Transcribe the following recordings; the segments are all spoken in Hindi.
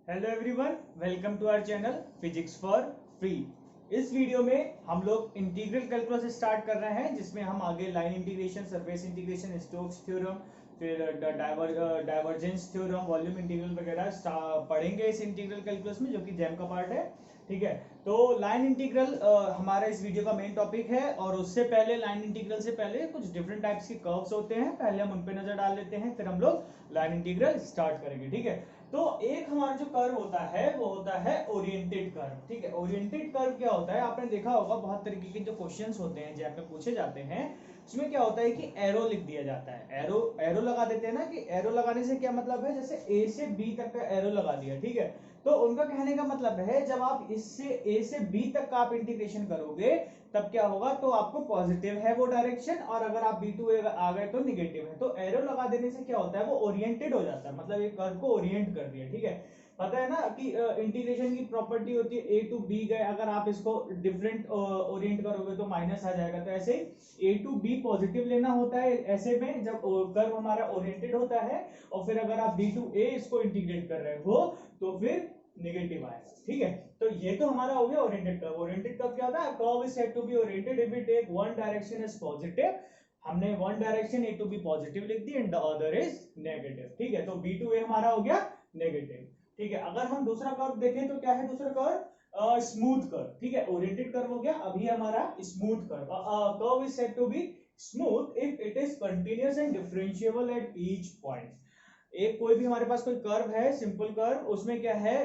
Hello everyone, welcome to our channel physics for free. इस वीडियो में हम लोग इंटीग्रल कैलकुलस स्टार्ट कर रहे हैं, जिसमें हम आगे line integration, surface integration, Stokes theorem, फिर डाइवर्जेंस थ्योरम, वॉल्यूम इंटीग्रल वगैरह पढ़ेंगे इस इंटीग्रल कैलकुलस में, जो कि जैम का पार्ट है। ठीक है, तो लाइन इंटीग्रल हमारा इस वीडियो का मेन टॉपिक है। और उससे पहले, लाइन इंटीग्रल से पहले कुछ डिफरेंट टाइप्स के कर्व्स होते हैं, पहले हम उन पे नजर डाल लेते हैं, फिर हम लोग लाइन इंटीग्रल स्टार्ट करेंगे। ठीक है, तो एक हमारा जो कर्व होता है वो होता है ओरिएंटेड कर्व। ठीक है, ओरिएंटेड कर्व क्या होता है, आपने देखा होगा बहुत तरीके के जो क्वेश्चंस होते हैं जैम में पूछे जाते हैं, उसमें क्या होता है कि एरो लिख दिया जाता है। एरो एरो लगा देते हैं ना, कि एरो लगाने से क्या मतलब है, जैसे ए से बी तक का एरो लगा दिया। ठीक है, तो उनका कहने का मतलब है जब आप इससे ए से बी तक का आप इंटीग्रेशन करोगे तब क्या होगा, तो आपको पॉजिटिव है वो डायरेक्शन, और अगर आप बी टू आ गए तो निगेटिव है। तो एरो लगा देने से क्या होता है, वो ओरिएंटेड हो जाता है, मतलब एक कर्व को ओरिएंट कर दिया। ठीक है, पता है ना कि इंटीग्रेशन की प्रॉपर्टी होती है ए टू बी गए, अगर आप इसको डिफरेंट ओरिएंट करोगे तो माइनस आ जाएगा। तो ऐसे ही ए टू बी पॉजिटिव लेना होता है ऐसे में, जब कर्व हमारा ओरिएंटेड होता है। और फिर अगर आप बी टू ए इसको इंटीग्रेट कर रहे हो तो फिर नेगेटिव आएगा। ठीक है, तो ये तो हमारा हो गया ओरिएंटेड कर्व। ओरिएंटेड कर्व क्या होता है, curve is said to be oriented if we take one direction is positive. हमने one direction A to B positive लिख दी and the other is negative. ठीक है, तो बी टू ए हमारा हो गया नेगेटिव। ठीक है, अगर हम दूसरा कर्व देखें तो क्या है दूसरा कर्व, स्मूथ कर्व। ठीक है, ओरिएंटेड कर्व हो गया, अभी हमारा smooth curve. Curve is said to be smooth if it is continuous and differentiable at each point. एक कोई भी हमारे पास कोई कर्व है, सिंपल कर्व, उसमें क्या है,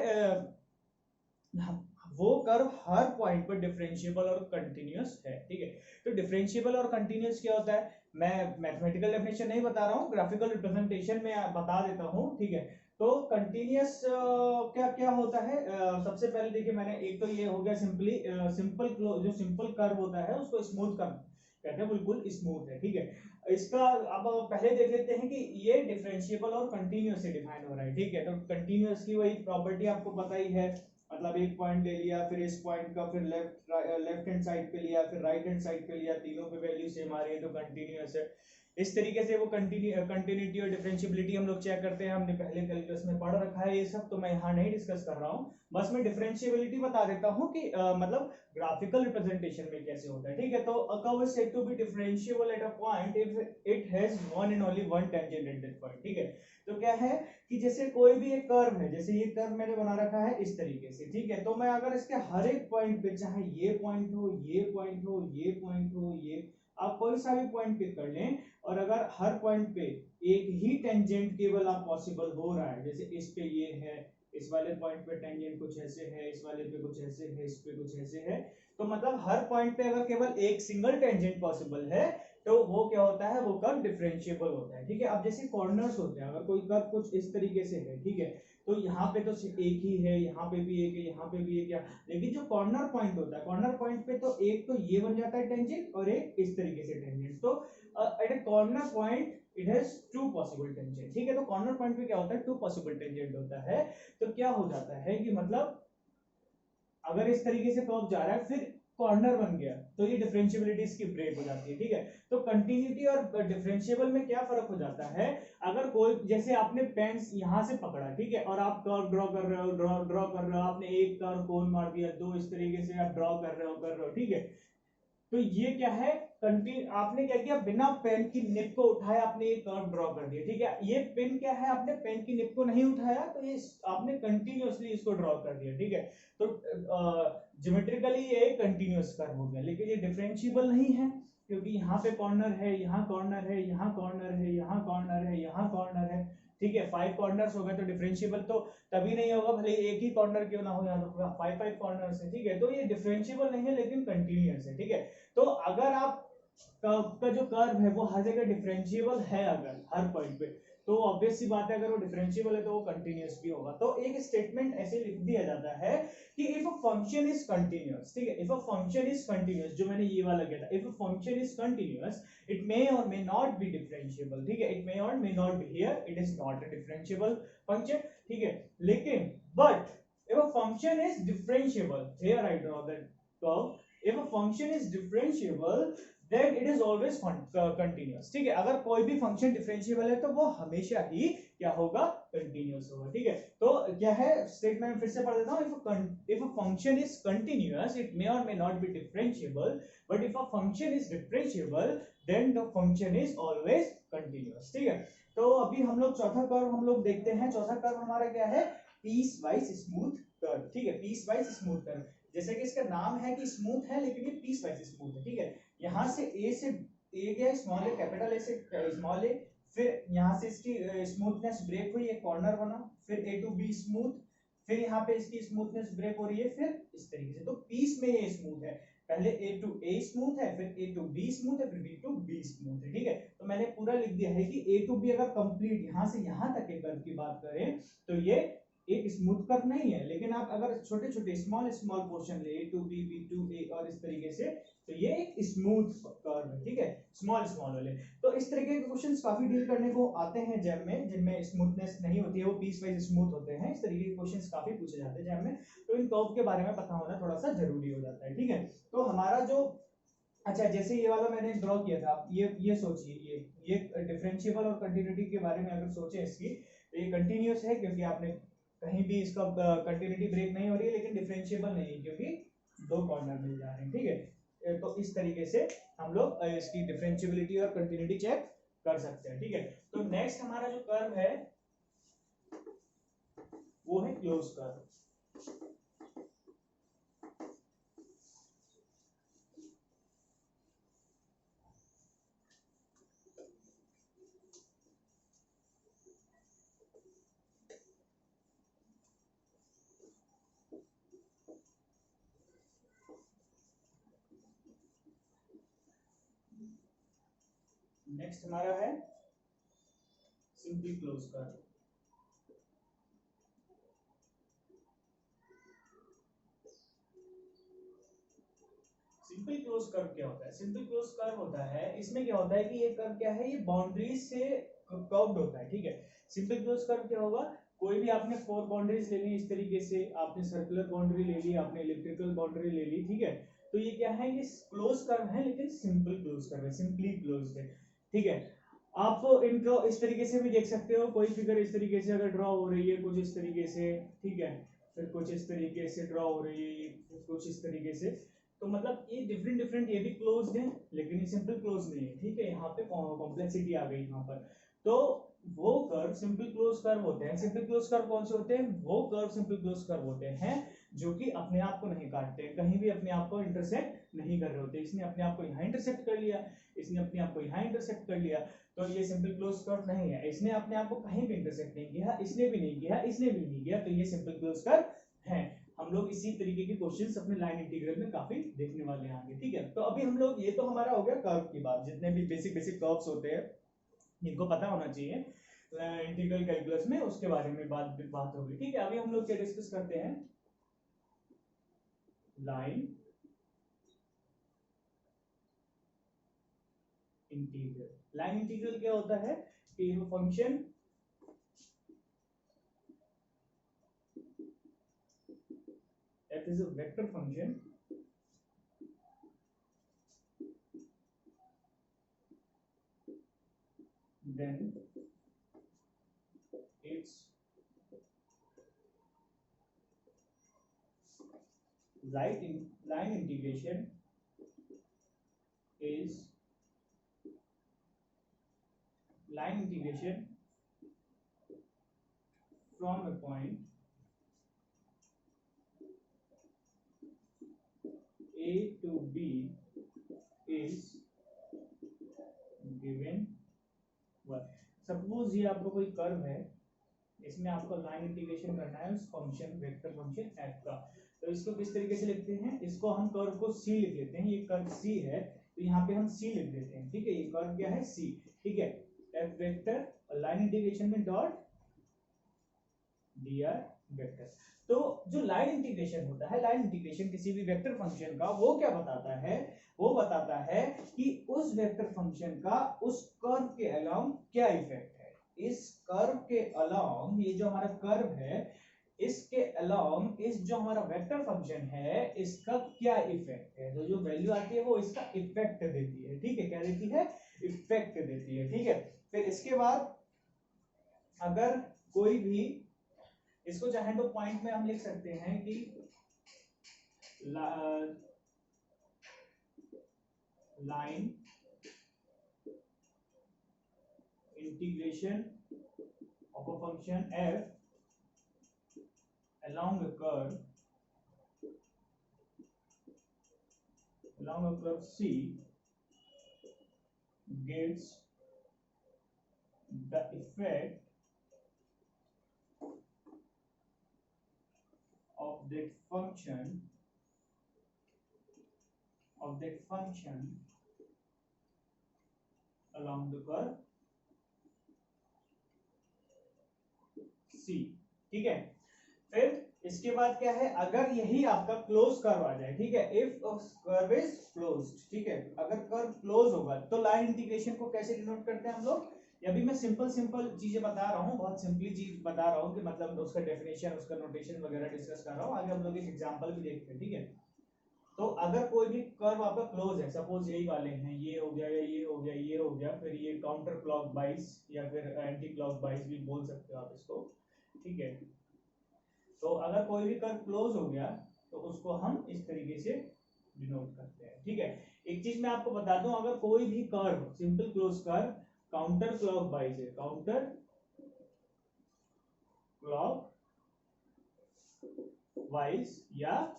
वो कर्व हर पॉइंट पर डिफरेंशिएबल और कंटिन्यूअस है। ठीक है, तो डिफरेंशिएबल और कंटिन्यूअस क्या होता है, मैं मैथमेटिकल डेफिनेशन नहीं बता रहा हूँ, ग्राफिकल रिप्रेजेंटेशन में बता देता हूँ। ठीक है, तो कंटिन्यूअस क्या क्या होता है, सबसे पहले देखिए, मैंने एक तो ये हो गया सिंपली सिंपल जो सिंपल कर्व होता है उसको स्मूथ कर कहते हैं, बिल्कुल स्मूथ है। ठीक है, इसका अब पहले देख लेते हैं कि ये डिफरेंशिएबल और कंटिन्यूअस से डिफाइन हो रहा है। ठीक है, तो कंटिन्यूअस की वही प्रॉपर्टी आपको पता ही है, मतलब एक पॉइंट ले लिया, फिर इस पॉइंट का फिर लेफ्ट हैंड साइड पे लिया, फिर राइट हैंड साइड पे लिया, तीनों पे वैल्यू सेम आ रही है तो कंटिन्यूअस है। इस तरीके से वो कंटिन्यूटी और डिफरेंशियबिलिटी हम लोग चेक करते हैं, हमने पहले कैलकुलस में पढ़ रखा है ये सब, तो मैं यहाँ नहीं डिस्कस कर रहा हूँ। बस मैं डिफरेंशियबिलिटी बता देता हूँ कि मतलब ग्राफिकल रिप्रेजेंटेशन में कैसे होता है। ठीक है, तो a curve is said to be differentiable at a point if it has one and only one tangent at that point। ठीक है, तो क्या है कि जैसे कोई भी एक कर्व है, जैसे ये कर्व मैंने बना रखा है इस तरीके से। ठीक है, तो मैं अगर इसके हर एक पॉइंट पे, चाहे ये पॉइंट हो, ये पॉइंट हो, ये पॉइंट हो, ये आप कोई सा भी पॉइंट पिक कर लें, और अगर हर पॉइंट पे एक ही टेंजेंट केवल आप पॉसिबल हो रहा है, जैसे इस पे ये है, इस वाले पॉइंट पे टेंजेंट कुछ ऐसे है, इस वाले पे कुछ ऐसे है, इस पे कुछ ऐसे है, तो मतलब हर पॉइंट पे अगर केवल एक सिंगल टेंजेंट पॉसिबल है तो वो क्या होता है, वो कर्व डिफरेंशिएबल होता है। ठीक है, अब जैसे कॉर्नर्स होते हैं, अगर कोई कर्व कुछ इस तरीके से है, ठीक है, तो यहाँ पे तो सिर्फ एक ही है, यहाँ पे भी एक है, यहाँ पे भी एक है, लेकिन जो कॉर्नर पॉइंट होता है, कॉर्नर पॉइंट पे तो एक तो ये बन जाता है टेंजेंट और एक इस तरीके से टेंजेंट। तो at a corner point it has two possible tangent. ठीक है, तो कॉर्नर पॉइंट पे क्या होता है, टू पॉसिबल टेंजेंट होता है। तो क्या हो जाता है कि मतलब अगर इस तरीके से कर्व जा रहा है, फिर कॉर्नर बन गया, तो ये डिफरेंशियबिलिटी इसकी ब्रेक हो जाती है। ठीक है, तो कंटिन्यूटी और डिफरेंशिएबल में क्या फर्क हो जाता है, अगर कोई, जैसे आपने पेन यहां से पकड़ा, ठीक है, और आप कर्व ड्रॉ कर रहे हो, ड्रॉ कर रहे हो, आपने एक कर्व कोन मार दिया, दो इस तरीके से आप ड्रॉ कर रहे हो। ठीक है, तो ये क्या है, आपने क्या किया, बिना पेन की निप को उठाया आपने ये कर्व ड्रॉ कर दिया। ठीक है, ये पेन क्या है, आपने पेन की निप को नहीं उठाया, तो ये आपने कंटिन्यूअसली इसको ड्रॉ कर दिया। ठीक है, तो ज्योमेट्रिकली ये कंटिन्यूअस कर्व हो गया, लेकिन ये डिफरेंशिएबल नहीं है, क्योंकि यहाँ पे कॉर्नर है, यहाँ कॉर्नर है, यहाँ कॉर्नर है, यहाँ कॉर्नर है, यहाँ कॉर्नर है। ठीक है, 5 कॉर्नर्स हो गए, तो डिफरेंशिएबल तो तभी नहीं होगा, भले एक ही कॉर्नर क्यों ना हो, यहाँ तो 5 कॉर्नर्स है। ठीक है, तो ये डिफरेंशिएबल नहीं है लेकिन कंटिन्यूअस है। ठीक है, तो अगर आप का जो कर्व है वो हर जगह डिफरेंशिएबल है, अगर हर पॉइंट पे, तो ऑब्वियस सी बात है, अगर वो डिफरेंशिएबल है तो वो कंटिन्यूअस भी होगा। तो एक स्टेटमेंट ऐसे लिख दिया जाता है कि if a function is continuous, ठीक है, if a function is continuous, जो मैंने ये वाला किया था, if a function is continuous it may और मे नॉट बी डिफरेंशिएबल। ठीक है, इट मे और may not B, here it is not a differentiable function. ठीक है, लेकिन but if a function is differentiable, here I draw that curve, if a function is differentiable then it is always continuous। ठीक है, अगर कोई भी फंक्शन डिफरेंशिएबल है तो वो हमेशा ही क्या होगा, कंटिन्यूअस होगा। ठीक है, तो क्या है स्टेटमेंट फिर से पढ़ देता हूँ। If a function is continuous it may और may not be differentiable, but if a function is differentiable then the function is always continuous. ठीक है, तो अभी हम लोग चौथा कर्व हम लोग देखते हैं। चौथा कर्व हमारा क्या है, पीस वाइज स्मूथ कर्व। ठीक है, पीस वाइज स्मूथ कर्व, जैसे कि इसका नाम है कि स्मूथ है लेकिन ये पीस वाइज स्मूथ है। ठीक है, यहाँ से ए से ए गया स्मॉल ए, कैपिटल ए से स्मॉल ए, फिर यहाँ से इसकी स्मूथनेस ब्रेक हुई, एक कॉर्नर बना, फिर ए टू बी स्मूथ, फिर यहाँ पे इसकी स्मूथनेस ब्रेक हो रही है, फिर इस तरीके से। तो पीस में ये स्मूथ है, पहले ए टू ए स्मूथ है, फिर ए टू बी स्मूथ है, फिर बी टू बी स्मूथ है। ठीक है, तो मैंने पूरा लिख दिया है कि ए टू बी अगर कंप्लीट यहाँ से यहाँ तक के कर्व की बात करें तो ये एक स्मूथ कर्व नहीं है, लेकिन आप अगर छोटे छोटे स्मॉल स्मॉल पोर्शन ले, ए टू बी, बी टू ए और इस तरीके से, तो ये एक स्मूथ कर्व है। ठीक है, स्मॉल स्मॉल वाले। तो इस तरीके के क्वेश्चंस काफी डील करने को आते हैं जैम में, जिनमें स्मूथनेस नहीं होती है, वो पीस वाइज स्मूथ होते हैं। इस तरीके के क्वेश्चंस काफी पूछे जाते हैं जैम में, तो इन कर्व के बारे में पता होना थोड़ा सा जरूरी हो जाता है। ठीक है, तो हमारा जो, अच्छा जैसे ये वाला मैंने ड्रॉ किया था, आप ये सोचिए, ये डिफरेंशिएबल और कंटिन्यूटी के बारे में अगर सोचें इसकी, तो ये कंटिन्यूअस है क्योंकि आपने कहीं भी इसका कंटिन्यूटी ब्रेक नहीं हो रही है, लेकिन डिफरेंशिएबल नहीं है क्योंकि दो कॉर्नर मिल जा रहे हैं। ठीक है, तो इस तरीके से हम लोग इसकी डिफरेंशिएबिलिटी और कंटिन्यूटी चेक कर सकते हैं। ठीक है, तो नेक्स्ट हमारा जो कर्व है वो है क्लोज कर्व। नेक्स्ट हमारा है simply close curve. Simple close curve क्या होता है, सिंपल क्लोज कर्व होता है, इसमें क्या होता है कि ये कर्व क्या है, ये बाउंड्रीज से कर्व्ड होता है। ठीक है, सिंपल क्लोज कर्व क्या होगा, कोई भी आपने फोर बाउंड्रीज ले ली इस तरीके से, आपने सर्कुलर बाउंड्री ले ली, आपने इलेक्ट्रिकल बाउंड्री ले ली। ठीक है, तो ये क्या है, ये क्लोज कर्व है लेकिन सिंपल क्लोज कर्व है, सिंपली क्लोज्ड है। ठीक है, आप इनको इस तरीके से भी देख सकते हो, कोई फिगर इस तरीके से अगर ड्रॉ हो रही है कुछ इस तरीके से, ठीक है, फिर कुछ इस तरीके से ड्रॉ हो रही है कुछ इस तरीके से, तो मतलब ये डिफरेंट डिफरेंट, ये भी क्लोज्ड है लेकिन ये सिंपल क्लोज नहीं है। ठीक है, यहाँ पे कॉम्प्लेक्सिटी आ गई यहाँ पर। तो वो कर्व सिंपल क्लोज कर्व होते हैं। सिंपल क्लोज कर्व कौन से होते हैं, वो कर्व सिंपल क्लोज कर्व होते हैं जो कि अपने आप को नहीं काटते, कहीं भी अपने आप को इंटरसेक्ट नहीं कर रहे होते। इसने अपने आप को यहाँ इंटरसेक्ट कर लिया, इसने अपने आप को यहाँ इंटरसेक्ट कर लिया, तो ये सिंपल क्लोज कर्व नहीं है। इसने अपने आप को कहीं भी इंटरसेक्ट नहीं किया, इसने भी नहीं किया, इसने भी नहीं किया, तो ये सिंपल क्लोज कर्व है। हम लोग इसी तरीके के क्वेश्चंस अपने लाइन इंटीग्रल में काफी देखने वाले हैं। ठीक है, तो अभी हम लोग, ये तो हमारा हो गया कर्व की बात, जितने भी बेसिक बेसिक कर्व्स होते हैं जिनको पता होना चाहिए इंटीग्रल कैलकुलस में, उसके बारे में बात होगी। ठीक है, अभी हम लोग क्या डिस्कस करते हैं, लाइन इंटीग्रल। लाइन इंटीग्रल क्या होता है कि function f is a vector function then its line integration is line integration from a point A to B is given what। Suppose ये आपको कोई कर्व है, इसमें आपको लाइन इंटीग्रेशन करना है उस फंक्शन वेक्टर फंक्शन f का, तो इसको किस तरीके से लिखते हैं, इसको हम कर्व को c लिख लेते हैं। ये कर्व c है तो यहाँ पे हम c लिख देते हैं। ठीक है, ये कर्व क्या है c। ठीक है, f वेक्टर और लाइन इंटीग्रेशन में डॉट dr वेक्टर। तो जो लाइन इंटीग्रेशन होता है, लाइन इंटीग्रेशन किसी भी वेक्टर फंक्शन का, वो क्या बताता है, वो बताता है कि उस वेक्टर फंक्शन का उस कर्व के अलोंग क्या इफेक्ट है। इस कर्व के अलोंग, ये जो हमारा कर्व है इसके अलोंग इस जो हमारा वेक्टर फंक्शन है इसका क्या इफेक्ट है, तो जो वैल्यू आती है वो इसका इफेक्ट देती है। ठीक है, क्या देती है, इफेक्ट देती है। ठीक है, फिर इसके बाद अगर कोई भी, इसको चाहे तो पॉइंट में हम लिख सकते हैं कि line integration of a function f along a curve C gives the effect of that function along the curve C। ठीक है, फिर इसके बाद क्या है, अगर यही आपका क्लोज कर्व आ जाए, ठीक है, इफ कर्व इज क्लोज्ड, ठीक है, अगर कर्व क्लोज होगा तो लाइन इंटीग्रेशन को कैसे डिनोट करते हैं हम लोग। अभी मैं सिंपल चीजें बता रहा हूँ, बहुत सिंपली चीज बता रहा हूँ कि मतलब उसका डेफिनेशन, उसका नोटेशन वगैरह डिस्कस कर रहा हूँ। आगे हम लोग एक एग्जांपल भी देखते हैं, ठीक है। तो अगर कोई भी कर्व आपका क्लोज है, सपोज यही वाले हैं, ये हो गया या ये हो गया, ये हो गया, फिर ये काउंटर क्लॉकवाइज या फिर एंटी क्लॉकवाइज भी बोल सकते हो आप इसको, ठीक है। तो अगर कोई भी कर्व क्लोज हो गया तो उसको हम इस तरीके से डिनोट करते हैं, ठीक है। एक चीज मैं आपको बता दूं, अगर कोई भी curve simple close curve counter clockwise है, काउंटर क्लॉकवाइज या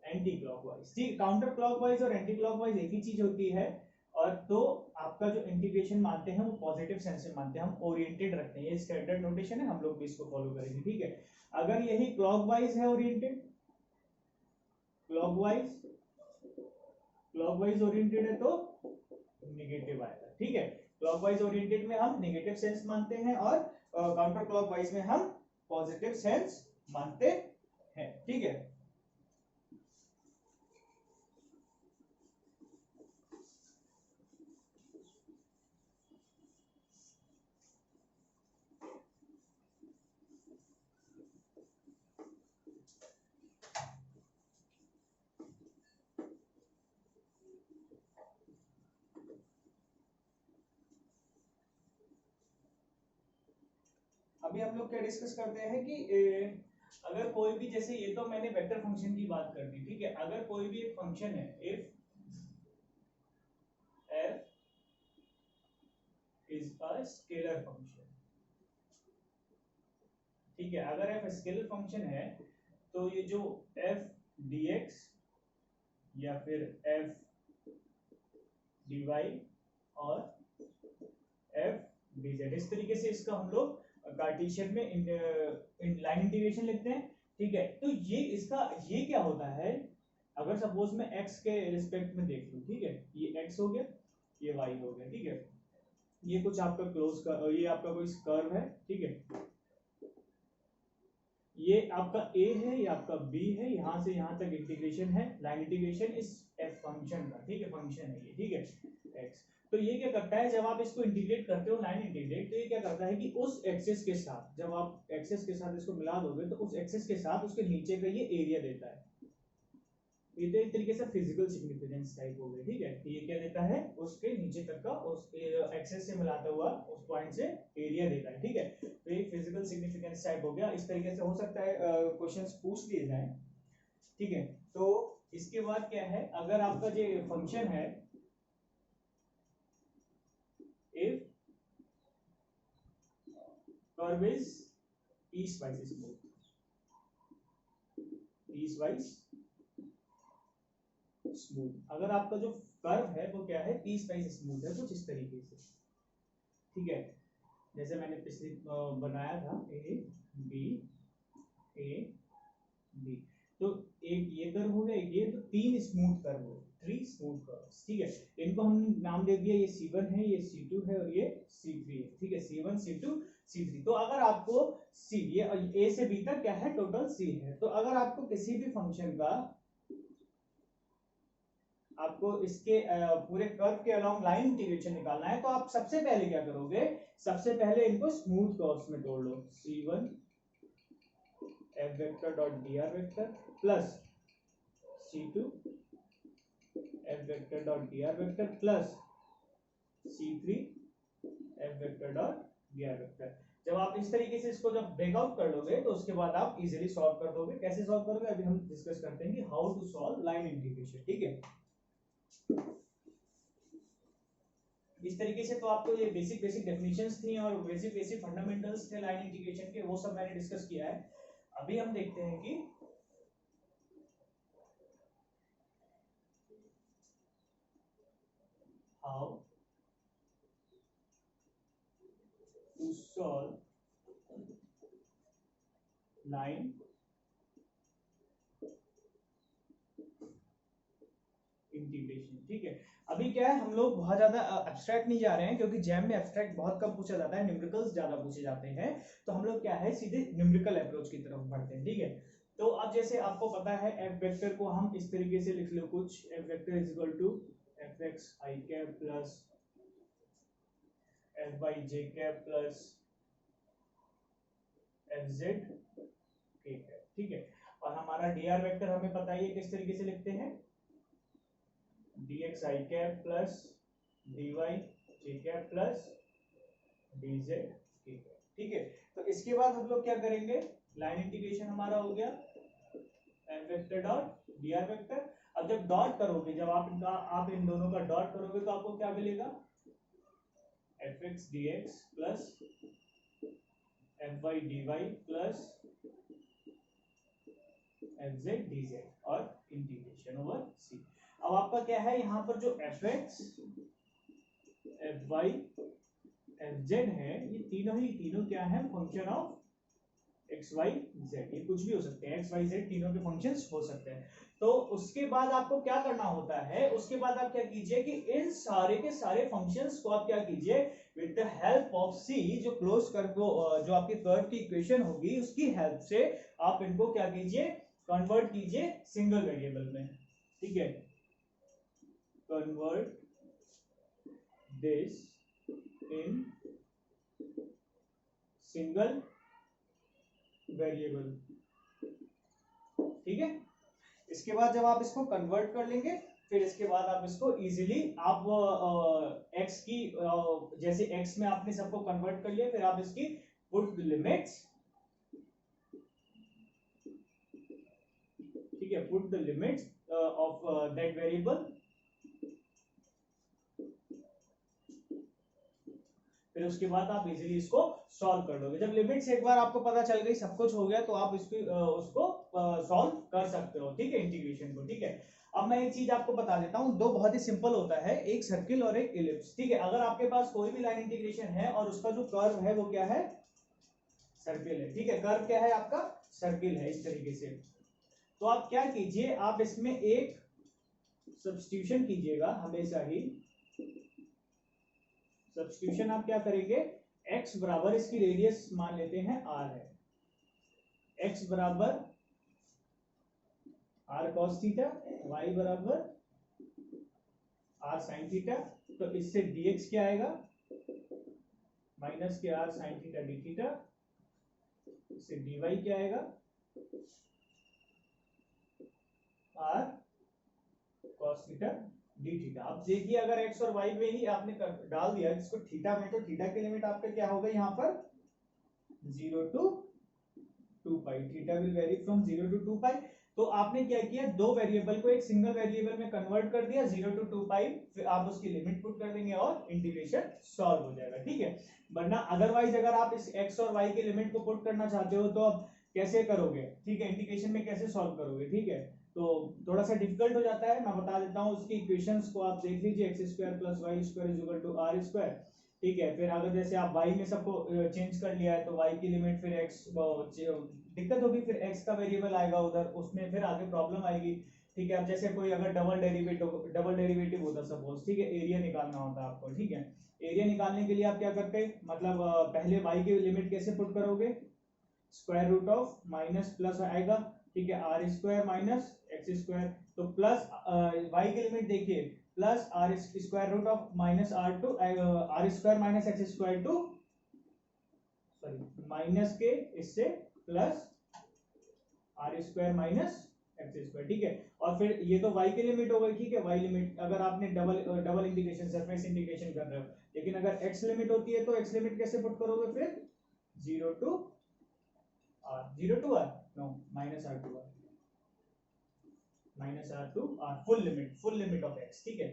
एंटी क्लॉकवाइज, ठीक, काउंटर क्लॉकवाइज और एंटी क्लॉकवाइज एक ही चीज होती है। और तो आपका जो इंटीग्रेशन मानते हैं वो पॉजिटिव सेंस में मानते हैं, हम ओरिएंटेड रखते हैं, ये स्टैंडर्ड नोटेशन है, हम लोग भी इसको फॉलो करेंगे, ठीक है। अगर यही क्लॉकवाइज है ओरिएंटेड, क्लॉकवाइज ओरिएंटेड है तो नेगेटिव आएगा, ठीक है। क्लॉकवाइज ओरिएंटेड में हम नेगेटिव सेंस मानते हैं और काउंटर क्लॉकवाइज में हम पॉजिटिव सेंस मानते हैं, ठीक है। अभी हम लोग क्या डिस्कस करते हैं कि अगर कोई भी, जैसे ये तो मैंने वेक्टर फंक्शन की बात कर दी, ठीक है। अगर कोई भी एक फंक्शन है, if f is a scalar function, ठीक है, अगर f स्केलर फंक्शन है तो ये जो f dx या फिर f dy और f dz, इस तरीके से इसका हम लोग कार्टेशियन में लाइन इंटीग्रेशन लिखते हैं, ठीक है। तो ये इसका ये क्या होता है, अगर सपोज मैं x के रिस्पेक्ट में देख लूं, ठीक है, ये x हो गया, ये y हो गया, ठीक है, ये कुछ आपका क्लोज का, ये आपका कोई कर्व है, ठीक है, ये आपका a है, ये आपका b है, यहां से यहां तक इंटीग्रेशन है, लाइन इंटीग्रेशन इस f फंक्शन का, ठीक है, फंक्शन है ये, ठीक है, x। तो ये क्या करता है, जब आप इसको इंटीग्रेट करते हो लाइन इंटीग्रेट, तो ये क्या करता है कि उस एक्सिस के साथ, जब आप एक्सिस के साथ इसको मिला दोगे तो उस एक्सिस के साथ उसके नीचे का ये एरिया देता है। ये तो एक तरीके से फिजिकल सिग्निफिकेंस टाइप हो गया, ठीक है। ये क्या देता है, उसके नीचे तक का, उस एक्सिस से मिलाता हुआ उस पॉइंट से एरिया देता है, ठीक है। तो ये फिजिकल सिग्निफिकेंस टाइप हो गया। इस तरीके से हो सकता है क्वेश्चंस पूछ लिए जाएं, ठीक है। तो इसके बाद क्या है, अगर आपका जो फंक्शन है if curve is piecewise smooth, अगर आपका जो कर्व है वो क्या है, पीसवाइज स्मूथ है, कुछ इस तरीके से, ठीक है। जैसे मैंने पिछले बनाया था ए बी, तो एक ये कर्व हो गया, ये तो तीन स्मूथ कर्व हो, 3 स्मूथ कर्व्स, ठीक है। इनको हमने नाम दे दिया, ये C1 है, ये C2 है और ये C3 है, ठीक है, C1 C2 C3। तो अगर आपको C, ये A से B तक क्या है, टोटल C है। तो अगर आपको किसी भी फंक्शन का, आपको इसके पूरे कर्व के अलोंग लाइन इंटीग्रेशन निकालना है, तो आप सबसे पहले क्या करोगे, सबसे पहले इनको स्मूथ कर्व्स में तोड़ लो, C1 f vector dot dr vector plus C2 f vector dot dr vector plus C3 f vector dot D R vector. जब आप इस तरीके से इसको जब ब्रेकआउट कर लोगे तो उसके बाद आप इजीली सॉल्व कर दोगे। कैसे सॉल्व करोगे अभी हम डिस्कस करते हैं कि how to solve line integration, ठीक है। इस तरीके से तो आपको ये बेसिक डेफिनेशंस थी और बेसिक फंडामेंटल्स थे लाइन इंटीग्रेशन के, वो सब मैंने डिस्कस किया है। अभी हम देखते हैं कि how to solve line integration, ठीक है। अभी क्या है, हम लोग बहुत ज्यादा एब्स्ट्रैक्ट नहीं जा रहे हैं क्योंकि जैम में एब्स्ट्रैक्ट बहुत कम पूछा जाता है, न्यूमेरिकल्स ज्यादा पूछे जाते हैं। तो हम लोग क्या है सीधे न्यूमेरिकल अप्रोच की तरफ बढ़ते हैं, ठीक है। तो अब जैसे आपको पता है एफ वेक्टर को हम इस तरीके से लिख लो कुछ, F vector is equal to F X I cap plus F Y J cap plus F Z K cap, ठीक है। और हमारा डी आर वेक्टर हमें पता ही है किस तरीके से लिखते हैं, dx i cap plus dy j cap plus dz k cap, ठीक है। तो इसके बाद हम लोग क्या करेंगे, लाइन इंटीग्रेशन हमारा हो गया F vector dot dr vector. अब जब डॉट करोगे, जब आप इन दोनों का डॉट करोगे तो आपको क्या मिलेगा, fx dx plus fy dy plus fz dz और इंटीग्रेशन ओवर c। अब आपका क्या है, यहाँ पर जो fx fy fz है, ये तीनों क्या है, function of X Y Z. ये कुछ भी हो सकते हैं, एक्स वाई जेड तीनों के फंक्शंस हो सकते हैं। तो उसके बाद आपको क्या करना होता है, उसके बाद आप क्या कीजिए कि इन सारे के सारे फंक्शंस को आप क्या कीजिए, विद द हेल्प ऑफ सी, जो क्लोज कर्व जो आपके कर्व की इक्वेशन होगी उसकी हेल्प से आप इनको क्या कीजिए, कन्वर्ट कीजिए सिंगल वेरिएबल में, ठीक है। Convert this in single variable, ठीक है। इसके बाद जब आप इसको कन्वर्ट कर लेंगे, फिर इसके बाद आप इसको इजीली आप x की जैसे x में आपने सबको कन्वर्ट कर लिया, फिर आप इसकी पुट लिमिट्स, ठीक है, put the limits of that variable, फिर उसके बाद आप इजीली इसको सॉल्व कर लोगे। जब लिमिट्स एक बार आपको पता चल गई, सब कुछ हो गया, तो आप उसको सॉल्व कर सकते हो, ठीक है, इंटीग्रेशन को, ठीक है। अब मैं एक चीज आपको बता देता हूं, दो बहुत ही सिंपल होता है, एक सर्किल और एक इलिप्स, ठीक है। अगर आपके पास कोई भी लाइन इंटीग्रेशन है और उसका जो कर्व है वो क्या है, सर्किल है, ठीक है। कर्व क्या है आपका, सर्किल है, इस तरीके से। तो आप क्या कीजिए, आप इसमें एक सब्स्टिट्यूशन कीजिएगा हमेशा ही। सब्स्टिट्यूशन आप क्या करेंगे, x बराबर, इसकी रेडियस मान लेते हैं r है, x बराबर r cos थीटा, y बराबर r sin थीटा। तो इससे dx क्या आएगा, माइनस के r sin theta D theta, इससे dy क्या आएगा, r cos theta D theta. अब देखिए अगर x और y में ही आपने डाल दिया इसको थीटा में, तो थीटा की लिमिट आपका क्या होगा यहाँ पर, 0 to 2 pi, theta will very from 0 to 2 पाई। तो आपने क्या किया, दो वेरिएबल को एक सिंगल वेरिएबल में कन्वर्ट कर दिया, 0 to 2 पाई, फिर आप उसकी लिमिट पुट कर देंगे और इंटीग्रेशन सॉल्व हो जाएगा, ठीक है। वरना अदरवाइज अगर आप इस x और y की लिमिट को पुट करना चाहते हो तो आप कैसे करोगे, ठीक है, इंटीग्रेशन में कैसे सॉल्व करोगे, ठीक है। तो थोड़ा सा डिफिकल्ट हो जाता है, मैं बता देता हूँ उसकी इक्वेशंस को आप देख लीजिए, x square plus Y square is equal to R square, ठीक है। फिर अगर जैसे आप y में सबको चेंज कर लिया है तो y की लिमिट, फिर x दिक्कत होगी, फिर x का वेरिएबल आएगा उधर, उसमें फिर आगे प्रॉब्लम आएगी, ठीक है। अब जैसे कोई अगर डबल डेरिवेटिव होता सपोज, ठीक है, एरिया निकालना होता आपको, ठीक है। एरिया निकालने के लिए आप क्या करते हैं, मतलब पहले y की लिमिट कैसे पुट करोगे, square root of minus plus आएगा, ठीक है, R square minus X square, तो प्लस y की लिमिट देखिए, plus R square root of minus R to R square minus X square to, sorry, minus के इससे plus R square minus X square, ठीक है। और फिर ये तो y की लिमिट हो गई, ठीक है, y लिमिट अगर आपने डबल इंटीग्रेशन सरफेस इंटीग्रेशन कर रहे हो लेकिन अगर x लिमिट होती है तो x लिमिट कैसे पुट करोगे फिर 0 to r, 0 to r no minus r to r, minus r to r, full limit of x, ठीक है।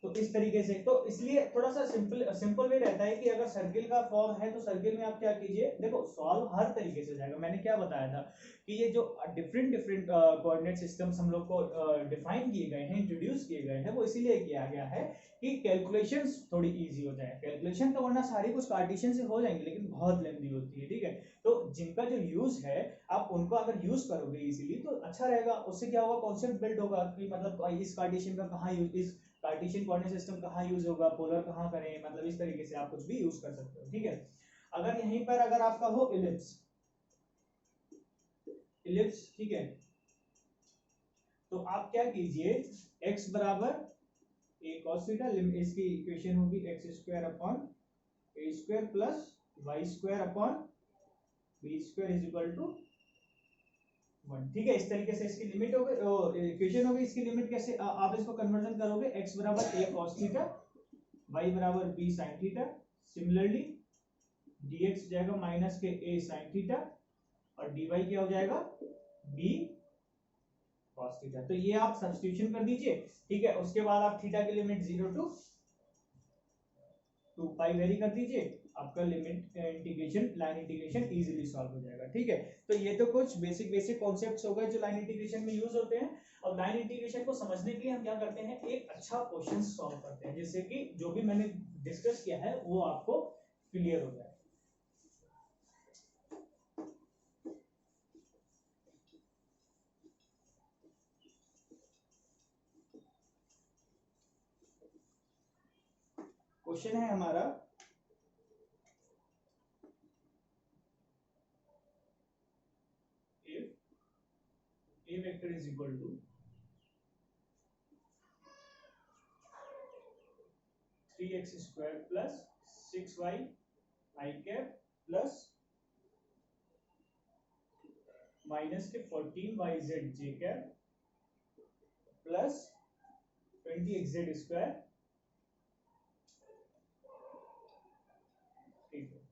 तो इस तरीके से, तो इसलिए थोड़ा सा सिंपल वे रहता है कि अगर सर्किल का फॉर्म है तो सर्किल में आप क्या कीजिए, देखो सॉल्व हर तरीके से हो जाएगा। मैंने क्या बताया था कि ये जो डिफरेंट कोऑर्डिनेट सिस्टम्स हम लोग को डिफाइन किए गए हैं, इंट्रोड्यूस किए गए हैं, वो इसीलिए किया गया है कि कैलकुलेशंस थोड़ी इजी हो जाए। कैलकुलेशन तो वरना सारी कुछ कार्टेशियन से हो जाएंगे लेकिन बहुत लेंथी होती है, ठीक है। तो जिनका जो यूज है आप उनको अगर यूज करोगे इजीली तो अच्छा रहेगा। उससे क्या होगा, कॉन्सेप्ट बिल्ड होगा कि मतलब इस कार्टेशियन का कहाँ यूज, इस कार्टेशियन कोऑर्डिनेट सिस्टम कहाँ यूज होगा, पोलर कहाँ करें, मतलब इस तरीके से आप कुछ भी यूज कर सकते हो, ठीक है। अगर यहीं पर अगर आपका हो इलिप्स, ठीक है, तो आप क्या कीजिए, x बराबर a cos थीटा, इसकी इक्वेशन होगी x square upon a square plus y square upon b square is equal to 1, ठीक है। इस तरीके से इसकी लिमिट हो गई, इक्वेशन हो गई। इसकी लिमिट कैसे आप इसको कन्वर्जन करोगे, x बराबर a cos थीटा, y बराबर b sin theta, similarly dx हो जाएगा माइनस के a sin थीटा और dy क्या हो जाएगा b cos थीटा। तो ये आप सब्स्टिट्यूशन कर दीजिए, ठीक है। उसके बाद आप थीटा की लिमिट 0 to 2 पाई वेरी कर दीजिए, आपका limit integration, line integration easily solve हो जाएगा, ठीक है। तो ये तो कुछ बेसिक कॉन्सेप्ट्स हो गए जो लाइन इंटीग्रेशन में यूज होते हैं। और लाइन इंटीग्रेशन को समझने के लिए हम क्या करते हैं, एक अच्छा क्वेश्चन सॉल्व करते हैं, जिससे कि जो भी मैंने डिस्कस किया है वो आपको क्लियर हो जाए। क्वेश्चन है हमारा, A vector is equal to 3x square plus 6y I cap plus minus के 14yz j cap plus 20xz square,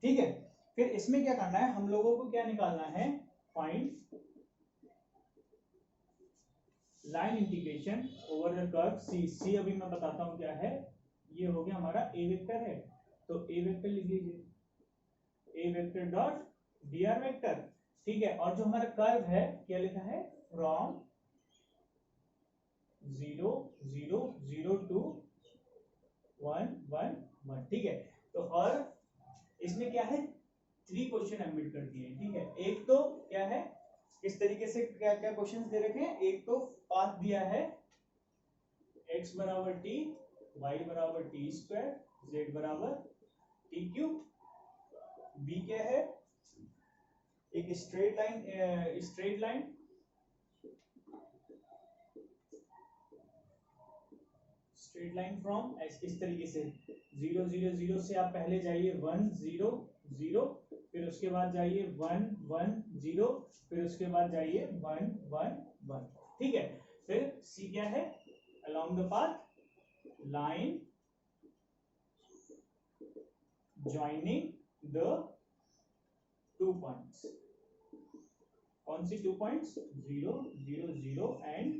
ठीक है। फिर इसमें क्या करना है, हम लोगों को क्या निकालना है, find line integration over the curve C. C अभी मैं बताता हूं क्या है। ये हो गया हमारा ए वेक्टर है, तो ए वेक्टर लिख लीजिए, A vector dot D R vector, ठीक है। और जो हमारा कर्व है क्या लिखा है, फ्रॉम 0 0 0 टू 1 1 1, ठीक है। तो और इसमें क्या है, 3 क्वेश्चन एडमिट कर दिए, ठीक है। एक तो क्या है, इस तरीके से क्या क्या क्वेश्चंस दे रखे हैं, एक तो पाथ दिया है x बराबर t, y बराबर t स्क्वायर, z बराबर t क्यूब, b क्या है, एक स्ट्रेट लाइन फ्रॉम इस तरीके से 0 0 0 से आप पहले जाइए 1 0 0, फिर उसके बाद जाइए 1 1 0, फिर उसके बाद जाइए 1 1 1, ठीक है। फिर सी क्या है, along the path line joining the 2 points, कौन सी 2 points, 0 0 0 and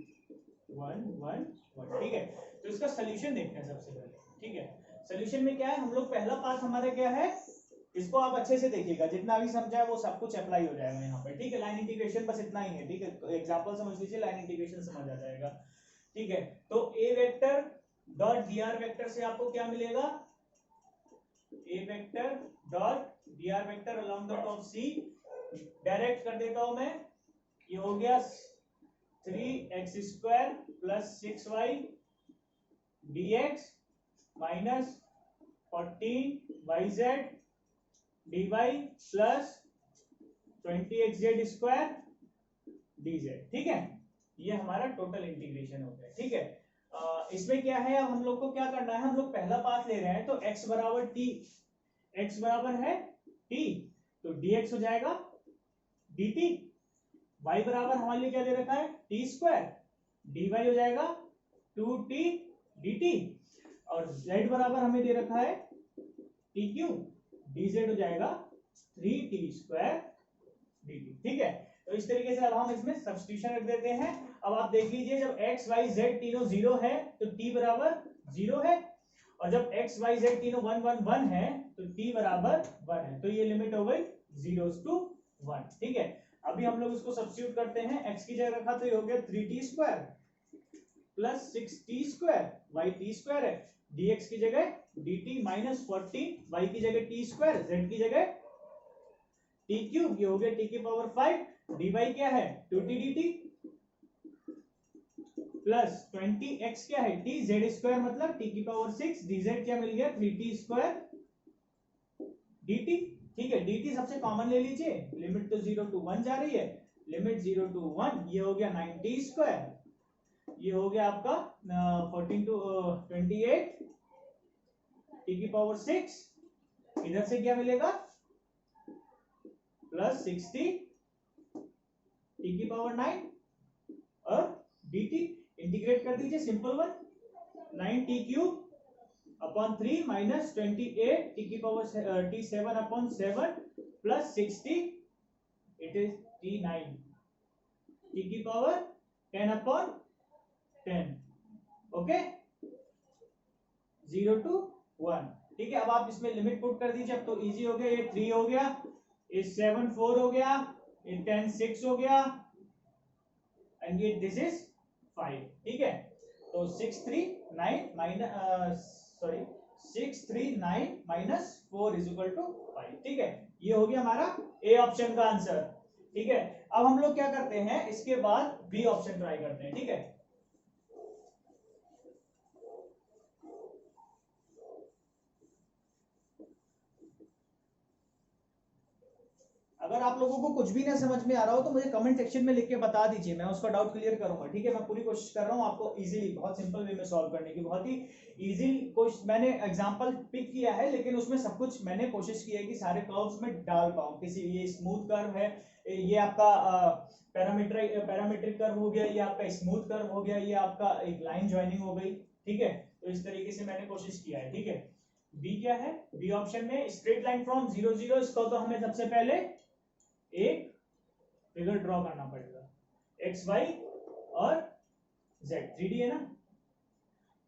1 1 1, ठीक है। तो इसका सोल्यूशन देखते हैं सबसे पहले, ठीक है। सोल्यूशन में क्या है, हम लोग पहला पार्ट हमारा क्या है, इसको आप अच्छे से देखिएगा, जितना भी समझा है वो सब कुछ अप्लाई हो जाएगा यहाँ पर, ठीक है। लाइन इंटीग्रेशन बस इतना ही है, ठीक है। एग्जांपल समझ लीजिए, लाइन इंटीग्रेशन समझ आ जाएगा, ठीक है। तो A vector dot D R vector से आपको क्या मिलेगा, A vector dot D R vector along the top C, direct कर देता हूं मैं, ये हो गया 3x square plus 6y dx minus 14yz dy plus 20xz square dz, ठीक है। ये हमारा टोटल इंटीग्रेशन हो गया, ठीक है। इसमें क्या है, अब हम लोग को क्या करना है, हम लोग पहला पाथ ले रहे हैं, तो x बराबर t, x बराबर है t, तो dx हो जाएगा dt, y बराबर हमारे लिए क्या दे रखा है, t स्क्वायर, dy हो जाएगा 2t dt, और z बराबर हमें दे रखा है टी क्यूब डी जेड हो जाएगा 3t² dt। ठीक है, तो इस तरीके से अब हम इसमें सब्स्टिट्यूशन रख देते हैं। अब आप देख लीजिए, जब x y z तीनों 0 है तो t बराबर 0 है, और जब x y z तीनों 1 1 1 है तो t बराबर 1 है। तो ये लिमिट हो गई 0 to 1। ठीक है, अभी हम लोग इसको सब्स्टिट्यूट करते हैं। x की जगह रखा तो ये हो गया 3t² plus 6t² y t² है, dx की जगह dt माइनस 14 y की जगह t² z की जगह टी क्यूब, ये हो गया टी की पावर 5, dy क्या है 2t dt प्लस 20x क्या है t z² मतलब टी की पावर 6, dz क्या मिल गया 3t² dt। ठीक है, dt सबसे कॉमन ले लीजिए, लिमिट तो 0 to 1 जा रही है, लिमिट 0 to 1, ये हो गया 9t², ये हो गया आपका 14 to 28 टी की पावर 6, इधर से क्या मिलेगा प्लस 60 टी की पावर 9 और dt इंटीग्रेट कर दीजिए, simple one, 9t cube upon 3 minus 28 T की power t7 upon 7 plus 60, it is t9 T की पावर 10 अपॉन 10। Okay, 0 to 1। ठीक है, अब आप इसमें लिमिट पुट कर दीजिए, अब तो इजी हो गया, ये 3 हो गया, ये 7 4 हो गया, ये 10 6 हो गया, एंड ये दिस इज 5। ठीक है, तो 639 माइनस 4 इज इक्वल टू 5। ठीक है, ये हो गया हमारा ए ऑप्शन का आंसर। ठीक है, अब हम लोग क्या करते हैं, इसके बाद बी ऑप्शन ट्राई करते हैं। ठीक है, अगर आप लोगों को कुछ भी ना समझ में आ रहा हो तो मुझे कमेंट सेक्शन में लिख के बता दीजिए, मैं उसका डाउट क्लियर करूंगा। ठीक है, मैं पूरी कोशिश कर रहा हूं आपको इजीली, बहुत सिंपल वे में सॉल्व करने की, बहुत ही इजी कोशिश, मैंने एग्जांपल पिक किया है लेकिन उसमें सब कुछ मैंने कोशिश की है कि सारे कर्व्स में डाल पाऊं। किसी, ये स्मूथ कर्व है, ये आपका पैरामीट्रिक कर्व हो गया, ये आपका स्मूथ कर्व हो गया, ये आपका एक लाइन ज्वाइनिंग हो गई। ठीक है, तो इस तरीके से मैंने कोशिश किया है। ठीक है, बी क्या है, बी ऑप्शन में स्ट्रेट लाइन फ्रॉम 0 0, इसको तो हमें सबसे पहले एक फिगर ड्रॉ करना पड़ेगा, एक्स वाई और जेड, 3D है ना,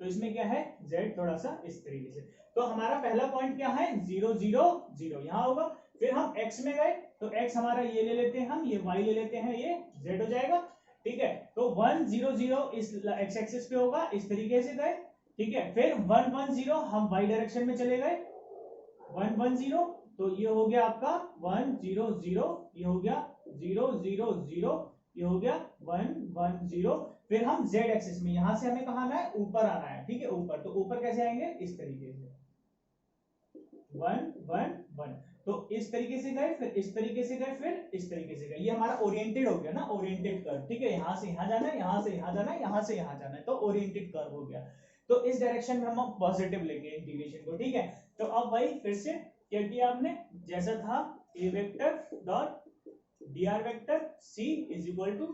तो इसमें क्या है जेड थोड़ा सा इस तरीके से। तो हमारा पहला पॉइंट क्या है 0 0 0, यहां होगा। फिर हम एक्स में गए तो एक्स हमारा ये ले लेते हैं हम, ये वाई ले लेते हैं, ये जेड हो जाएगा। ठीक है, तो 1 0 0 इस एक्स एक्सिस पे होगा, इस तरीके से गए। ठीक है, फिर 1 1 0 हम वाई डायरेक्शन में चले गए, 1 1 0, तो ये हो गया आपका 1 0 0, ये हो गया 0 0 0, ये हो गया 1 1 0। फिर हम z एक्सिस में, यहां से हमें कहां आना है, ऊपर आना है। ठीक है, ऊपर, तो ऊपर कैसे आएंगे, इस तरीके से 1 1 1, तो इस तरीके से गए, फिर इस तरीके से गए, फिर इस तरीके से गए। ये हमारा ओरिएंटेड हो गया ना, ओरिएंटेड कर्व। ठीक है, यहां से यहां जाना है, यहां से यहां जाना है, यहां से यहां जाना है, तो ओरिएंटेड कर्व हो गया। तो इस डायरेक्शन में हम पॉजिटिव लेंगे इंटीग्रेशन को। ठीक है, तो अब वही फिर से क्या किया हमने, जैसा था A vector dot dr vector c is equal to,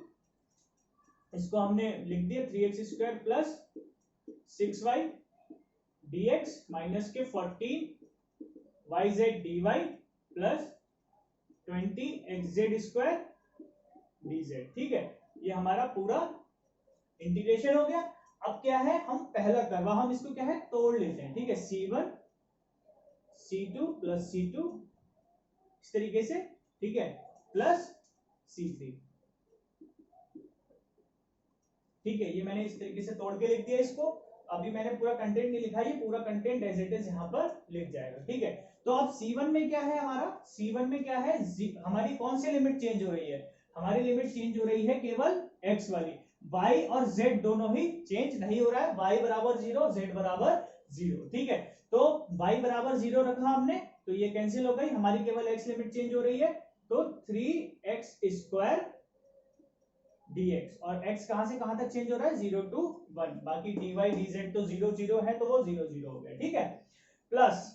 इसको हमने लिख दिया 3x² plus 6y dx minus के 14 yz dy plus 20xz² dz। ठीक है, ये हमारा पूरा इंटीग्रेशन हो गया। अब क्या है, हम पहला करवा, हम इसको क्या है तोड़ लेते हैं। ठीक है, c1 c2 प्लस c2 इस तरीके से, ठीक है, प्लस c3। ठीक है, ये मैंने इस तरीके से तोड़ के लिख दिया इसको। अभी मैंने पूरा कंटेंट नहीं लिखा, ये पूरा कंटेंट एज इट इज यहाँ पर लिख जाएगा। ठीक है, तो अब C1 में क्या है हमारा, C1 में क्या है, हमारी कौन सी लिमिट चेंज हो रही है, हमारी लिमिट चेंज हो रही है केवल x वाली, y और z दोनों ही चेंज नहीं हो रहा है, y बराबर 0 z बराबर 0। ठीक है, तो y बराबर 0 रखा हमने, तो ये कैंसिल हो गई, हमारी केवल x लिमिट चेंज हो रही है, तो 3x² dx, और x कहां से कहां तक चेंज हो रहा है, 0 to 1, बाकी dy dz तो 0 0 है, तो वो 0 0 हो गया। ठीक है, प्लस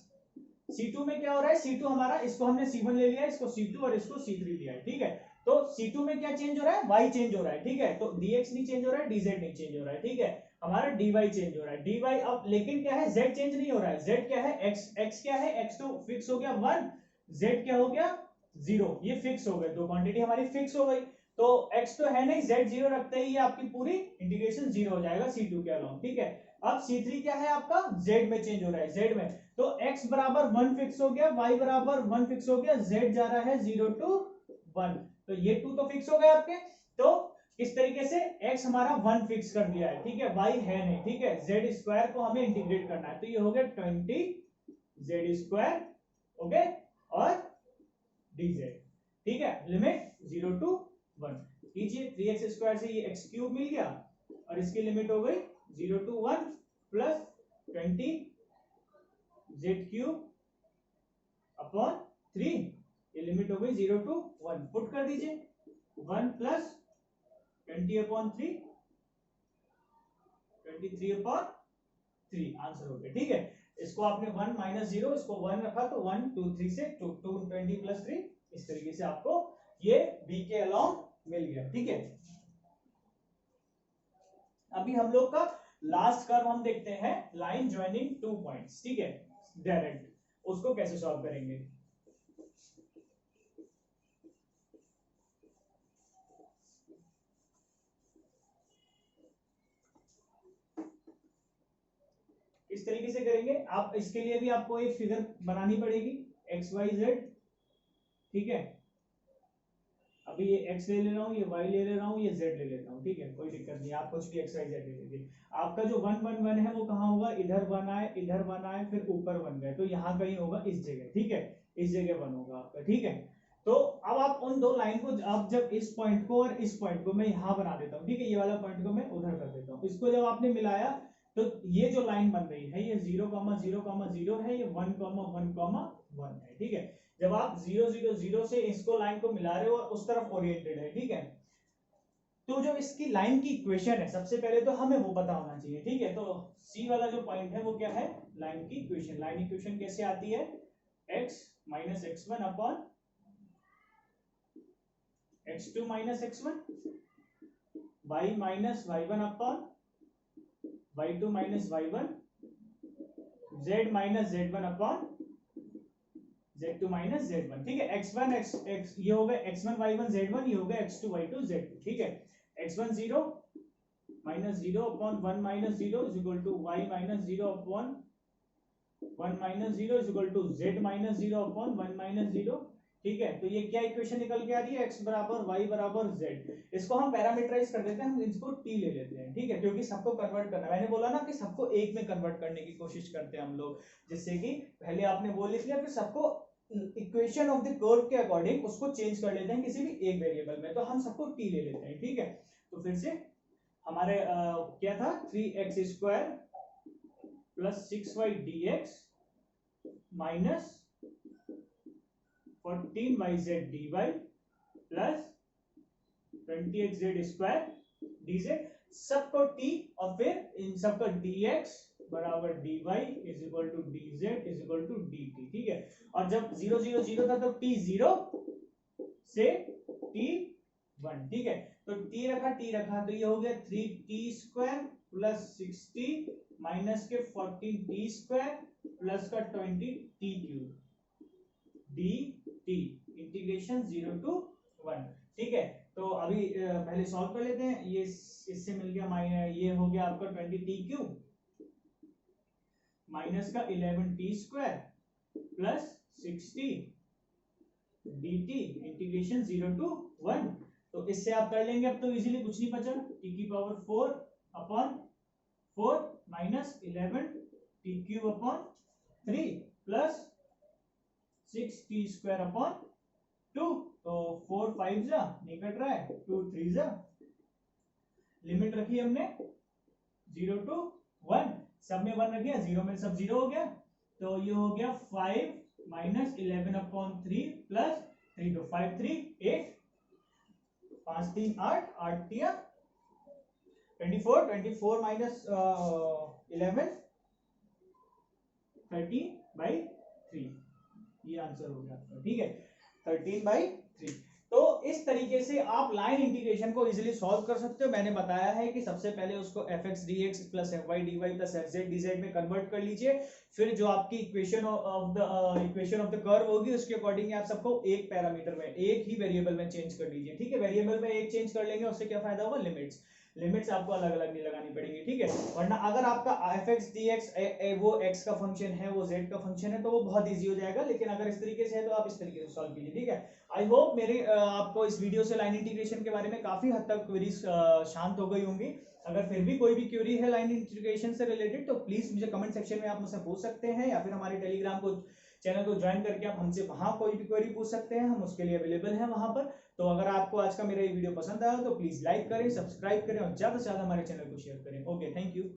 C2 में क्या हो रहा है, C2 हमारा, इसको हमने C1 ले लिया, इसको C2 और इसको C3 लिया है। ठीक है, तो C2 में क्या चेंज हो रहा है, y चेंज हो रहा है, ठीक है। तो dx नहीं चेंज हो रहा है, dz नहीं चेंज हो रहा है, ठीक है। हमारा dy चेंज हो रहा है, dy अब लेकिन क्या है, z चेंज नहीं हो रहा है, z क्या है, x क्या है, x तो फिक्स हो गया 1, z क्या हो गया 0, ये फिक्स हो गए, दो क्वांटिटी हमारी फिक्स हो गई। तो x तो है नहीं, z 0 रखते ही ये आपकी पूरी इंटीग्रेशन 0 हो जाएगा C2 के अलावा, ठीक है। अब C3 क्या है आपका, z में चेंज हो रहा है, z में, तो x बराबर 1 फिक्स हो गया, y बराबर 1 फिक्स हो गया, z जा रहा है 0 to 1, तो ये 2 तो फिक्स हो गए आपके। तो इस तरीके से x हमारा 1 फिक्स कर दिया है, ठीक है, y है नहीं, ठीक है। z स्क्वायर को हमें इंटीग्रेट करना है, तो ये हो गया 20 z स्क्वायर, ओके, और dz, ठीक है। लिमिट 0 to 1 कीजिए, 3x स्क्वायर से ये x क्यूब मिल गया, और इसकी लिमिट हो गई 0 to 1 plus 20 z cube upon 3, ये लिमिट हो गई 0 to 1, पुट कर दीजिए, 1 प्लस 20 अपॉन 3, 23 अपॉन 3, आंसर हो गया, ठीक है। इसको आपने 1 माइनस 0, इसको 1 रखा, तो 1 2 3 से 220 प्लस 3, इस तरीके से आपको ये b के अलोंग मिल गया, ठीक है। अभी हम लोग का लास्ट कर्व हम देखते हैं, लाइन ज्वाइनिंग 2 पॉइंट्स, ठीक है, डायरेक्ट, उसको कैसे सॉल्व करेंगे। इस तरीके से करेंगे आप, इसके लिए भी आपको एक फिगर बनानी पड़ेगी, एक्स वाई जेड, ठीक है। अभी ये x ले रहा हूँ, ये y ले रहा हूँ, ये z ले लेता हूँ, ठीक है, कोई दिक्कत नहीं, आप कुछ भी x y z ले लीजिए। आपका जो 1 1 1 है वो कहाँ होगा, इधर 1 आए, इधर 1 आए, फिर ऊपर 1 गए, तो यहाँ कहीं होगा इस जगह, ठीक है, इस जगह 1 होगा आपका, ठीक है। तो अब आप उन दो लाइन को, आप जब इस पॉइंट को और इस पॉइंट को मैं यहाँ बना देता हूँ, ठीक है, ये वाला पॉइंट को मैं उधर कर देता हूँ, इसको जब आपने मिलाया तो ये जो लाइन बन रही है ये 0, 0, 0 है, ये 1, 1, 1 है, ठीक है। जब आप 0 0 0 से इसको लाइन को मिला रहे हो और उस तरफ ओरिएंटेड है, ठीक है, तो जो इसकी लाइन की इक्वेशन है, सबसे पहले तो हमें वो पता होना चाहिए, ठीक है। तो सी वाला जो पॉइंट है वो क्या है, लाइन की इक्वेशन। लाइन इक्वेशन कैसे आती है, x minus x1 upon x2 minus x1, y minus y1 upon y2 minus y1, z minus z1 upon z2 minus z1, ठीक है। x1 x ये हो गया x1 y1 z1, ये हो गया x2 y2 z2, ठीक है। x1 0 minus 0 upon 1 minus 0 is equal to y minus 0 upon 1 minus 0 is equal to z minus 0 upon 1 minus 0, ठीक है। तो ये क्या इक्वेशन निकल के आ रही है, x बराबर y बराबर z। इसको हम पैरामीटराइज कर देते हैं, हम इसको t ले लेते हैं, ठीक है, क्योंकि सबको कन्वर्ट करना है। मैंने बोला ना कि सबको एक में कन्वर्ट करने की कोशिश करते हैं हम लोग, जिससे कि पहले आपने वो लिख लिया, फिर सबको इक्वेशन ऑफ द कर्व के अकॉर्डिंग उसको चेंज कर लेते हैं किसी भी एक वेरिएबल में, तो हम सबको t ले लेते हैं, ठीक है। तो फिर से हमारे क्या था, 3x square plus 6y dx minus 14yz dy plus 20xz square dz, सबको t, और फिर इन सबका dx बराबर dy is equal to dz is equal to dt, ठीक है। और जब 0 0 0 था तो t 0 से t 1, ठीक है। तो t रखा, तो ये हो गया 3t स्क्वायर प्लस 60 माइनस के 14t स्क्वायर प्लस का 20t cube dt, integration 0 to 1, ठीक है। तो अभी पहले सॉल्व कर लेते हैं, ये इससे मिल गया, ये हो गया आपका 20t क्यूब माइनस का 11t square plus 60 dt, integration 0 to 1। तो इससे आप कर लेंगे, अब तो इजीली, कुछ नहीं बचा, t की power 4 upon 4 minus 11 t cube upon 3 plus 6t square upon 2, तो 4 5 जा नहीं कट रहा है, 2 3 जा, लिमिट रखी हमने 0 to 1, सब में 1 रख गया, 0 में सब 0 हो गया, तो ये हो गया 5 माइनस 11 अपॉन 3 प्लस 3, तो 5 3 8, 5 3 8, 8 3 24, 24 माइनस 11 13/3, ये आंसर हो गया आपका, ठीक है, 13/3। तो इस तरीके से आप लाइन इंटीग्रेशन को इजीली सॉल्व कर सकते हो। मैंने बताया है कि सबसे पहले उसको fx dx plus fy dy plus fz dz में कन्वर्ट कर लीजिए, फिर जो आपकी इक्वेशन ऑफ द कर्व होगी उसके अकॉर्डिंग आप सबको एक पैरामीटर में, एक ही वेरिएबल में चेंज कर लीजिए, ठीक है। वेरिएबल में एक चेंज कर लेंगे, उससे क्या फायदा होगा, लिमिट्स आपको अलग अलग नहीं लगानी पड़ेगी, ठीक है। वरना अगर आपका fx dx वो x का फंक्शन है, वो z का फंक्शन है, तो वो बहुत इजी हो जाएगा। लेकिन अगर इस तरीके से है तो आप इस तरीके से सॉल्व कीजिए, ठीक है। आई होप मेरे आपको इस वीडियो से लाइन इंटीग्रेशन के बारे में काफी हद तक क्वेरीज शांत हो गई होंगी। अगर फिर भी कोई भी क्वेरी है लाइन इंटीग्रेशन से रिलेटेड तो प्लीज मुझे कमेंट सेक्शन में आप मुझसे पूछ सकते हैं, या फिर हमारे टेलीग्राम को चैनल को ज्वाइन करके आप हमसे वहां कोई भी क्वेरी पूछ सकते हैं, हम उसके लिए अवेलेबल हैं वहां पर। तो अगर आपको आज का मेरा ये वीडियो पसंद आया तो प्लीज लाइक करें, सब्सक्राइब करें और ज्यादा से ज्यादा हमारे चैनल को शेयर करें। Okay, thank you.